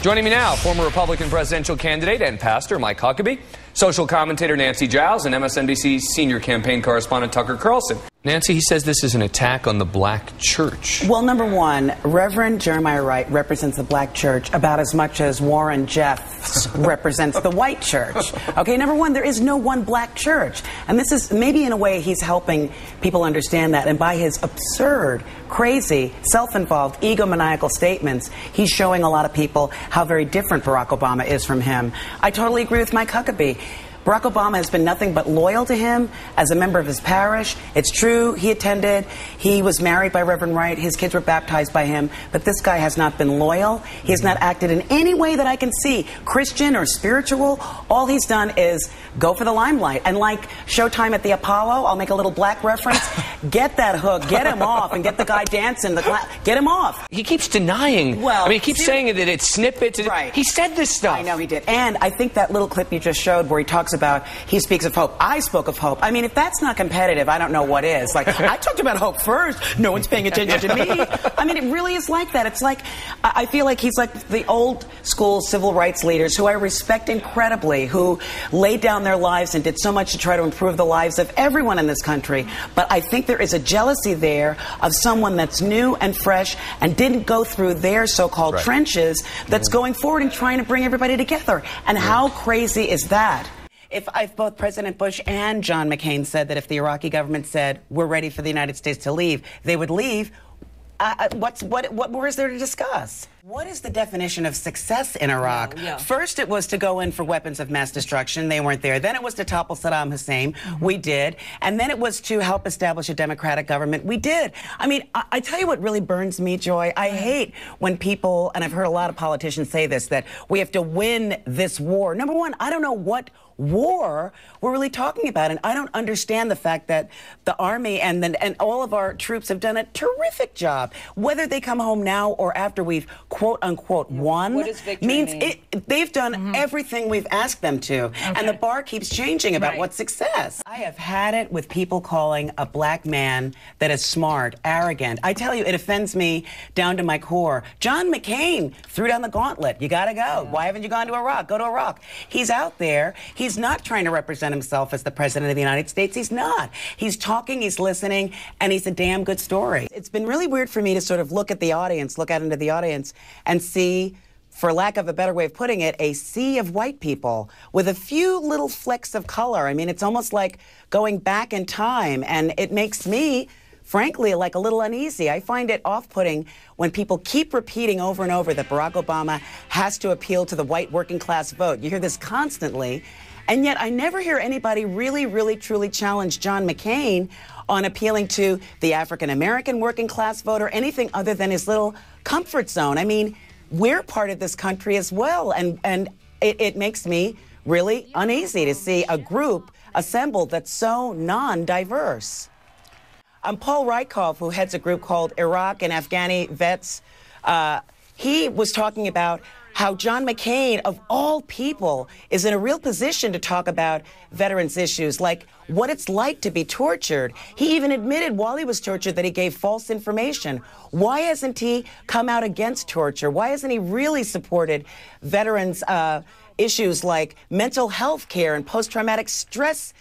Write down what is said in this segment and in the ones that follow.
Joining me now, former Republican presidential candidate and pastor Mike Huckabee, social commentator Nancy Giles, and MSNBC's senior campaign correspondent Tucker Carlson. Nancy, he says this is an attack on the black church. Well, number one, Reverend Jeremiah Wright represents the black church about as much as Warren Jeffs represents the white church. Okay, number one, there is no one black church. And this is, maybe in a way, he's helping people understand that. And by his absurd, crazy, self-involved, egomaniacal statements, he's showing a lot of people how very different Barack Obama is from him. I totally agree with Mike Huckabee. Barack Obama has been nothing but loyal to him as a member of his parish. It's true, he attended, he was married by Reverend Wright, his kids were baptized by him, but this guy has not been loyal. He has not acted in any way that I can see, Christian or spiritual. All he's done is go for the limelight. And like Showtime at the Apollo, I'll make a little black reference, get that hook, get him off, and get the guy dancing, get him off. He keeps denying. Well, I mean, he keeps saying that it's snippets. Right. He said this stuff. I know he did. And I think that little clip you just showed where he talks about, he speaks of hope. I spoke of hope. I mean, if that's not competitive, I don't know what is. Like, I talked about hope first. No one's paying attention to me. I mean, it really is like that. It's like, I feel like he's like the old school civil rights leaders who I respect incredibly, who laid down their lives and did so much to try to improve the lives of everyone in this country. But I think there is a jealousy there of someone that's new and fresh and didn't go through their so-called trenches that's going forward and trying to bring everybody together. And how crazy is that? If both President Bush and John McCain said that if the Iraqi government said, we're ready for the United States to leave, they would leave, what more is there to discuss? What is the definition of success in Iraq? First, it was to go in for weapons of mass destruction. They weren't there. Then it was to topple Saddam Hussein. We did. And then it was to help establish a democratic government. We did. I mean, I tell you what really burns me, Joy. I hate when people, and I've heard a lot of politicians say this, that we have to win this war. Number one, I don't know what war we're really talking about, and I don't understand the fact that the Army and all of our troops have done a terrific job. Whether they come home now or after we've quote unquote won, what does victory means mean? They've done everything we've asked them to, and the bar keeps changing about what's success. I have had it with people calling a black man that is smart, arrogant. I tell you, it offends me down to my core. John McCain threw down the gauntlet. You gotta go. Why haven't you gone to Iraq? Go to Iraq. He's out there. He's not trying to represent himself as the president of the United States. He's not. He's talking, he's listening, and he's a damn good story. It's been really weird for me to sort of look at the audience, look out into the audience, and see, for lack of a better way of putting it, a sea of white people with a few little flecks of color. I mean, it's almost like going back in time, and it makes me, frankly, like a little uneasy. I find it off-putting when people keep repeating over and over that Barack Obama has to appeal to the white working class vote. You hear this constantly, and yet I never hear anybody really, really, truly challenge John McCain on appealing to the African-American working class vote or anything other than his little comfort zone. I mean, we're part of this country as well, and it makes me really uneasy to see a group assembled that's so non-diverse. Paul Rykov, who heads a group called Iraq and Afghani Vets, he was talking about how John McCain, of all people, is in a real position to talk about veterans' issues, like what it's like to be tortured. He even admitted while he was tortured that he gave false information. Why hasn't he come out against torture? Why hasn't he really supported veterans' issues like mental health care and post-traumatic stress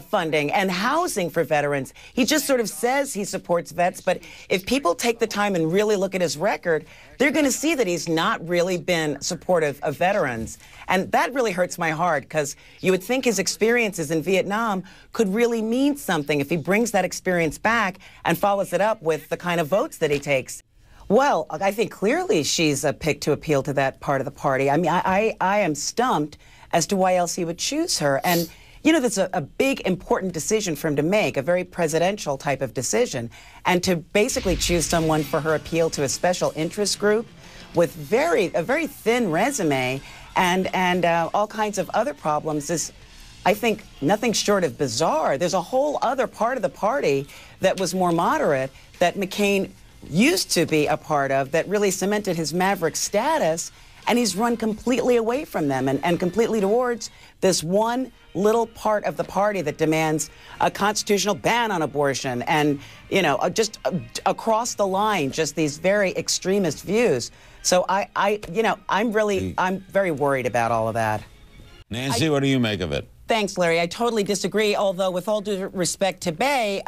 funding and housing for veterans? He just sort of says he supports vets, but if people take the time and really look at his record, they're going to see that he's not really been supportive of veterans. And that really hurts my heart, because you would think his experiences in Vietnam could really mean something if he brings that experience back and follows it up with the kind of votes that he takes. Well, I think clearly she's a pick to appeal to that part of the party. I mean, I am stumped as to why else he would choose her. And you know, that's a big, important decision for him to make, a very presidential type of decision. And to basically choose someone for her appeal to a special interest group with a very thin resume and all kinds of other problems is, I think, nothing short of bizarre. There's a whole other part of the party that was more moderate that McCain used to be a part of that really cemented his maverick status. and he's run completely away from them and completely towards this one little part of the party that demands a constitutional ban on abortion and, you know, just across the line, just these very extremist views. So I'm very worried about all of that. Nancy, what do you make of it? Thanks, Larry. I totally disagree, although with all due respect to Bay,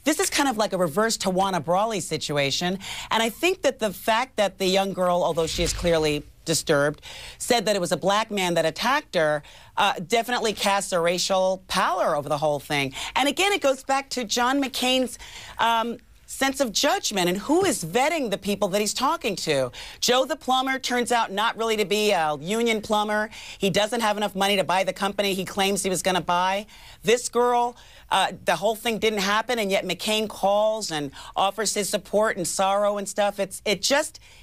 this is kind of like a reverse Tawana Brawley situation. And I think that the fact that the young girl, although she is clearly disturbed, said that it was a black man that attacked her, definitely casts a racial pallor over the whole thing. And again, it goes back to John McCain's sense of judgment and who is vetting the people that he's talking to. Joe the plumber turns out not really to be a union plumber. He doesn't have enough money to buy the company he claims he was going to buy. This girl, the whole thing didn't happen, and yet McCain calls and offers his support and sorrow and stuff.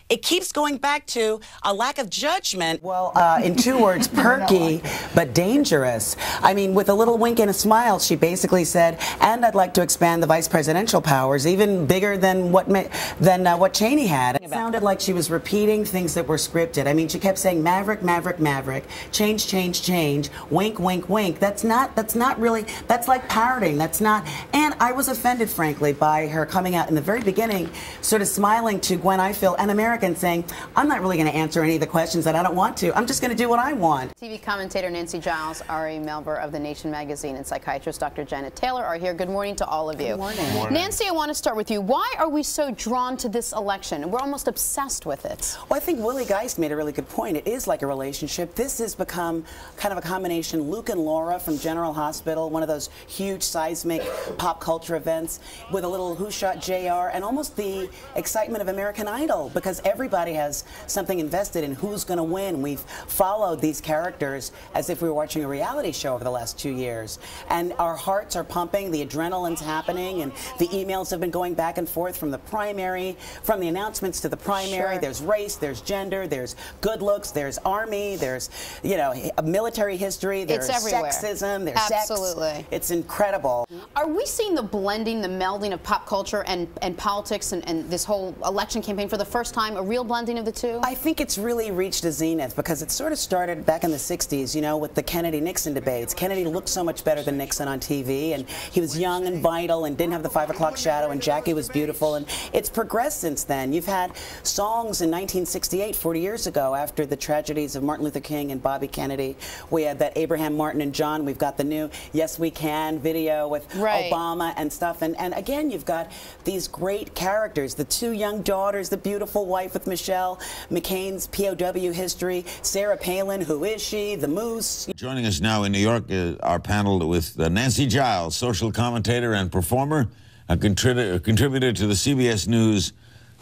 It keeps going back to a lack of judgment. Well, in 2 words, perky but dangerous. I mean, with a little wink and a smile, she basically said, and I'd like to expand the vice presidential powers, even bigger than what Cheney had. It sounded like she was repeating things that were scripted. I mean, she kept saying maverick, maverick, maverick, change, change, change, wink, wink, wink. That's not really, that's like parroting. That's not, and I was offended, frankly, by her coming out in the very beginning, sort of smiling to Gwen Ifill and Americans, saying, I'm not really going to answer any of the questions that I don't want to. I'm just going to do what I want. TV commentator Nancy Giles, Ari Melber of The Nation magazine, and psychiatrist Dr. Janet Taylor are here. Good morning to all of you. Good morning. Good morning. Nancy, I want to start with you. Why are we so drawn to this election? We're almost obsessed with it. Well, I think Willie Geist made a really good point. It is like a relationship. This has become kind of a combination. Luke and Laura from General Hospital, one of those huge seismic pop culture events, with a little Who Shot JR, and almost the excitement of American Idol, because everybody has something invested in who's going to win. We've followed these characters as if we were watching a reality show over the last 2 years. And our hearts are pumping, the adrenaline's happening, and the emails have been going back and forth from the primary, from the announcements to the primary. Sure. There's race, there's gender, there's good looks, there's army, there's, you know, military history, there's sexism, there's Absolutely. sex. It's incredible. Are we seeing the blending, the melding of pop culture and politics and this whole election campaign for the first time, a real blending of the two? I think it's really reached a zenith because it sort of started back in the 60s, you know, with the Kennedy-Nixon debates. Kennedy looked so much better than Nixon on TV, and he was young and vital and didn't have the 5 o'clock shadow, and Jackie was beautiful, and it's progressed since then. You've had songs in 1968, 40 years ago, after the tragedies of Martin Luther King and Bobby Kennedy. We had that Abraham, Martin, and John. We've got the new Yes We Can video with Obama and stuff, and again, you've got these great characters, the 2 young daughters, the beautiful wife with Michelle, McCain's POW history, Sarah Palin, who is she, the Moose. Joining us now in New York is our panel with Nancy Giles, social commentator and performer, a contributor to the CBS News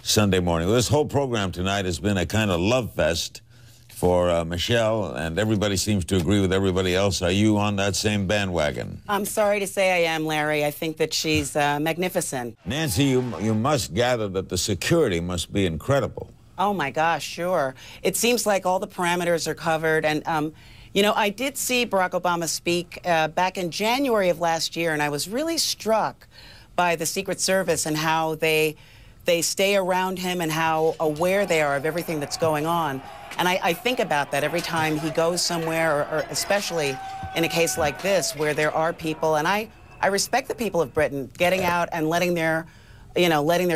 Sunday Morning. Well, this whole program tonight has been a kind of love fest for Michelle, and everybody seems to agree with everybody else. Are you on that same bandwagon? I'm sorry to say I am, Larry. I think that she's magnificent. Nancy, you must gather that the security must be incredible. Oh, my gosh, sure. It seems like all the parameters are covered. And, you know, I did see Barack Obama speak back in January of last year, and I was really struck by the Secret Service and how they stay around him and how aware they are of everything that's going on. And I think about that every time he goes somewhere, or especially in a case like this where there are people, and I respect the people of Britain getting out and letting their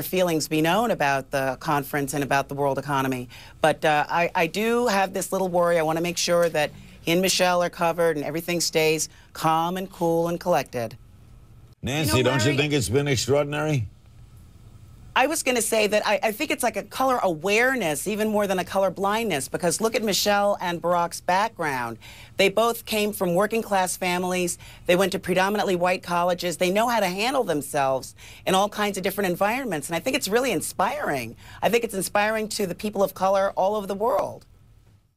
feelings be known about the conference and about the world economy. But I do have this little worry. I want to make sure that he and Michelle are covered and everything stays calm and cool and collected. Nancy, don't you think it's been extraordinary? I was going to say that I think it's like a color awareness, even more than a color blindness, because look at Michelle and Barack's background. They both came from working class families. They went to predominantly white colleges. They know how to handle themselves in all kinds of different environments. And I think it's really inspiring. I think it's inspiring to the people of color all over the world.